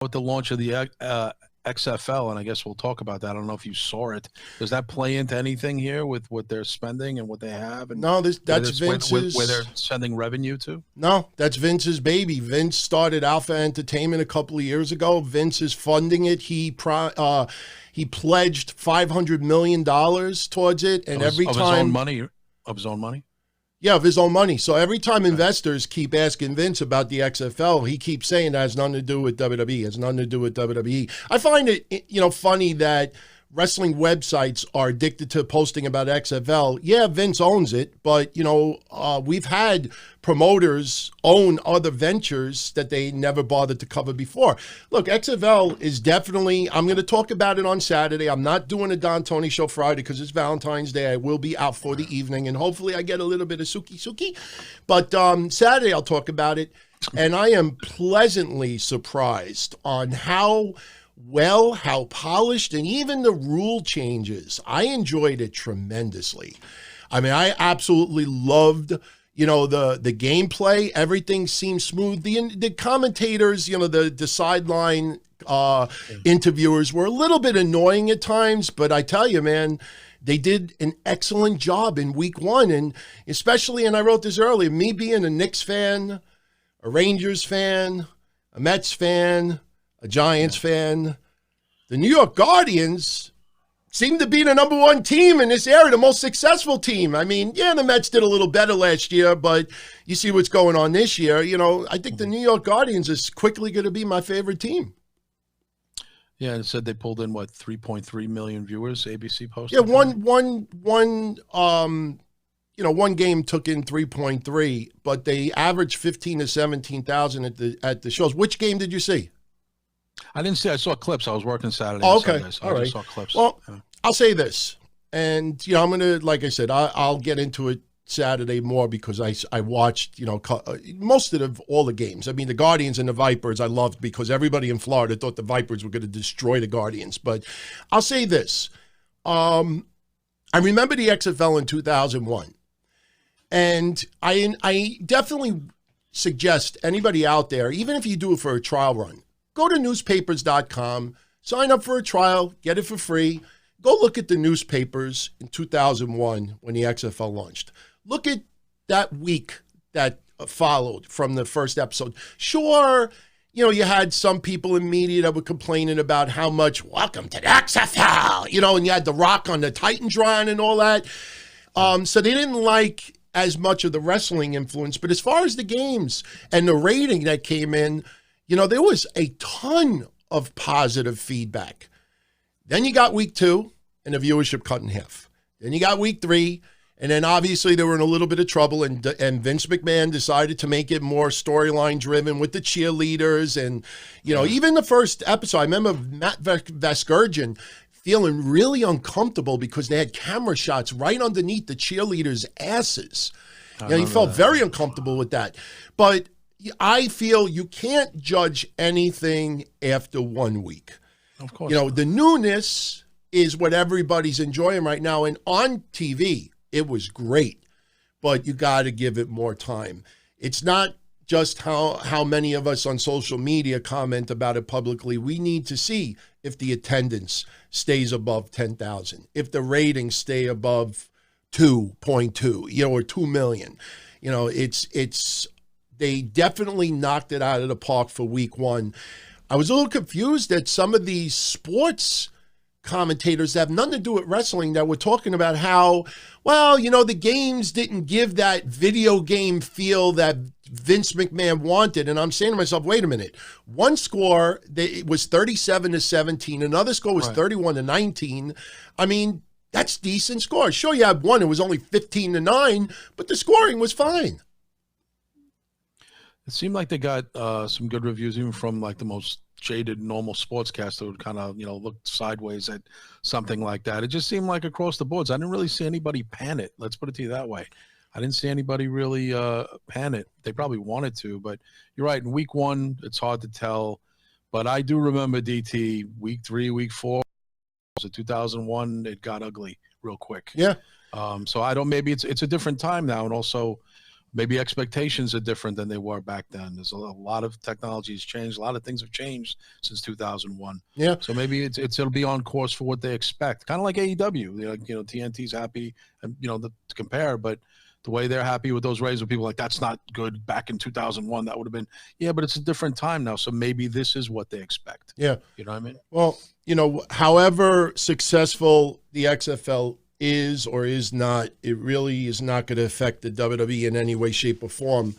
with the launch of the XFL, and I guess we'll talk about that. I don't know if you saw it. Does that play into anything here with what they're spending and what they have? And no, that's Vince's. Where they're sending revenue to? No, that's Vince's baby. Vince started Alpha Entertainment a couple of years ago. Vince is funding it. He pledged $500 million towards it, and every time of his own money. Of his own money? Yeah, of his own money. So every time investors keep asking Vince about the XFL, he keeps saying that has nothing to do with WWE. It has nothing to do with WWE. I find it, funny that wrestling websites are addicted to posting about XFL. Yeah, Vince owns it, but, we've had promoters own other ventures that they never bothered to cover before. Look, XFL is definitely, I'm going to talk about it on Saturday. I'm not doing a Don Tony show Friday because it's Valentine's Day. I will be out for the evening, and hopefully I get a little bit of suki. But Saturday I'll talk about it, and I am pleasantly surprised on how polished, and even the rule changes. I enjoyed it tremendously. I mean, I absolutely loved, the gameplay. Everything seemed smooth. The commentators, the sideline interviewers were a little bit annoying at times, but I tell you, man, they did an excellent job in week one. And especially, and I wrote this earlier, me being a Knicks fan, a Rangers fan, a Mets fan, a Giants fan, the New York Guardians seem to be the number one team in this area, the most successful team. I mean, yeah, the Mets did a little better last year, but you see what's going on this year. I think the New York Guardians is quickly going to be my favorite team. Yeah, it said they pulled in, 3.3 million viewers, ABC posted? Yeah, one game took in 3.3, but they averaged 15 to 17,000 at the shows. Which game did you see? I didn't see. I saw clips. I was working Saturday. Oh, okay. Sunday, so all I right. just saw clips. Well, yeah. I'll say this, and I'm gonna, like I said, I'll get into it Saturday more because I watched most of all the games. I mean, the Guardians and the Vipers I loved because everybody in Florida thought the Vipers were going to destroy the Guardians. But I'll say this, I remember the XFL in 2001, and I definitely suggest anybody out there, even if you do it for a trial run, go to newspapers.com, sign up for a trial, get it for free. Go look at the newspapers in 2001 when the XFL launched. Look at that week that followed from the first episode. Sure, you had some people in media that were complaining about how much, welcome to the XFL, and you had The Rock on the Titantron and all that. So they didn't like as much of the wrestling influence. But as far as the games and the rating that came in, there was a ton of positive feedback. Then you got week 2, and the viewership cut in half. Then you got week 3, and then obviously they were in a little bit of trouble, and Vince McMahon decided to make it more storyline driven with the cheerleaders. And, even the first episode, I remember Matt Vasgersian feeling really uncomfortable because they had camera shots right underneath the cheerleaders' asses. He felt very uncomfortable with that. But I feel you can't judge anything after 1 week. Of course. The newness is what everybody's enjoying right now. And on TV, it was great, but you got to give it more time. It's not just how many of us on social media comment about it publicly. We need to see if the attendance stays above 10,000, if the ratings stay above 2.2, or 2 million. They definitely knocked it out of the park for week 1. I was a little confused that some of these sports commentators that have nothing to do with wrestling that were talking about how, the games didn't give that video game feel that Vince McMahon wanted. And I'm saying to myself, wait a minute. One score, it was 37-17. Another score was 31-19. I mean, that's decent scores. Sure, you had one. It was only 15-9, but the scoring was fine. It seemed like they got some good reviews, even from the most jaded normal sportscaster who would kind of, look sideways at something like that. It just seemed like across the boards. I didn't really see anybody pan it. Let's put it to you that way. I didn't see anybody really pan it. They probably wanted to, but you're right. In week 1, it's hard to tell. But I do remember DT week 3, week 4. So 2001, it got ugly real quick. Yeah. So maybe it's a different time now. And also, maybe expectations are different than they were back then. There's a lot of technology has changed. A lot of things have changed since 2001. Yeah. So maybe it'll be on course for what they expect. Kind of like AEW. Like, TNT's happy, and to compare, but the way they're happy with those ratings, with people like, that's not good. Back in 2001, that would have been, yeah, but it's a different time now. So maybe this is what they expect. Yeah. You know what I mean? Well, however successful the XFL is or is not, it really is not going to affect the WWE in any way, shape, or form.